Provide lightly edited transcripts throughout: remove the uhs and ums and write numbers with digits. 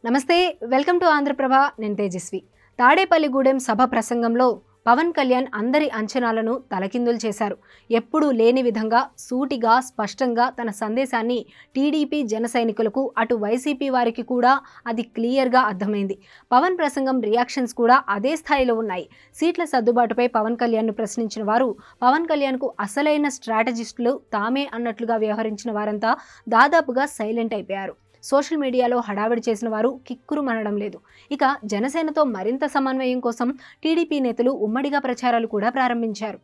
నమస్తే welcome to Andhraprabha నేను తేజస్వి తాడేపల్లిగూడెం సభ ప్రసంగంలో పవన్ కళ్యాణ్ అందరి అంచనాలను తలకిందులు చేశారు. ఎప్పుడూ లేని విధంగా సూటిగా స్పష్టంగా తన సందేశాన్ని టీడీపీ జన సైనికులకు అటు వైసీపీ వారికి కూడా అది క్లియర్గా అర్థమైంది. పవన్ ప్రసంగం రియాక్షన్స్ కూడా అదే స్థాయిలో ఉన్నాయి. సీట్ల సర్దుబాటుపై పవన్ కళ్యాణ్ను ప్రశ్నించిన వారు పవన్ కళ్యాణ్కు అసలైన స్ట్రాటజిస్టులు తామే అన్నట్లుగా వ్యవహరించిన వారంతా దాదాపుగా సైలెంట్ అయిపోయారు. సోషల్ మీడియాలో హడావిడి చేసిన వారు కిక్కురు మనడం లేదు. ఇక జనసేనతో మరింత సమన్వయం కోసం టీడీపీ నేతలు ఉమ్మడిగా ప్రచారాలు కూడా ప్రారంభించారు.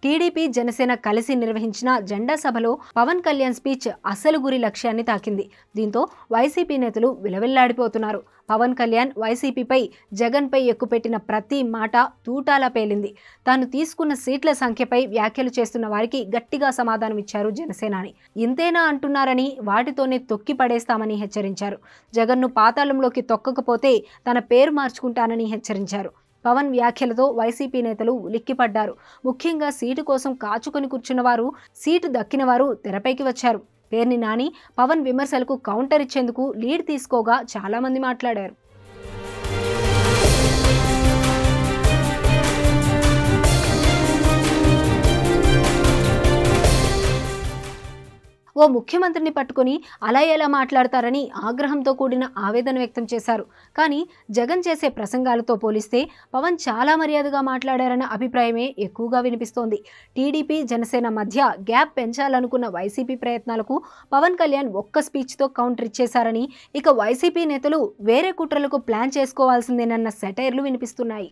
టీడీపీ జనసేన కలిసి నిర్వహించిన జెండా సభలో పవన్ కళ్యాణ్ స్పీచ్ అసలు గురి లక్ష్యాన్ని తాకింది. దీంతో వైసీపీ నేతలు విలవిల్లాడిపోతున్నారు. పవన్ కళ్యాణ్ వైసీపీపై జగన్పై ఎక్కుపెట్టిన ప్రతి మాట తూటాలా పేలింది. తాను తీసుకున్న సీట్ల సంఖ్యపై వ్యాఖ్యలు చేస్తున్న వారికి గట్టిగా సమాధానం ఇచ్చారు జనసేనాని. ఇంతేనా అంటున్నారని వాటితోనే తొక్కి పడేస్తామని హెచ్చరించారు. జగన్ను పాతాళంలోకి తొక్కకపోతే తన పేరు మార్చుకుంటానని హెచ్చరించారు. పవన్ వ్యాఖ్యలతో వైసీపీ నేతలు ఉలిక్కిపడ్డారు. ముఖ్యంగా సీటు కోసం కాచుకొని కూర్చున్నవారు, సీటు దక్కినవారు తెరపైకి వచ్చారు. పేర్ని నాని పవన్ విమర్శలకు కౌంటర్ ఇచ్చేందుకు లీడ్ తీసుకోగా చాలామంది మాట్లాడారు. ఓ ముఖ్యమంత్రిని పట్టుకొని అలా ఎలా మాట్లాడతారని ఆగ్రహంతో కూడిన ఆవేదన వ్యక్తం చేశారు. కానీ జగన్ చేసే ప్రసంగాలతో పోలిస్తే పవన్ చాలా మర్యాదగా మాట్లాడారన్న అభిప్రాయమే ఎక్కువగా వినిపిస్తోంది. టీడీపీ జనసేన మధ్య గ్యాప్ పెంచాలనుకున్న వైసీపీ ప్రయత్నాలకు పవన్ కళ్యాణ్ ఒక్క స్పీచ్తో కౌంటర్ ఇచ్చేశారని, ఇక వైసీపీ నేతలు వేరే కుట్రలకు ప్లాన్ చేసుకోవాల్సిందేనన్న సెటైర్లు వినిపిస్తున్నాయి.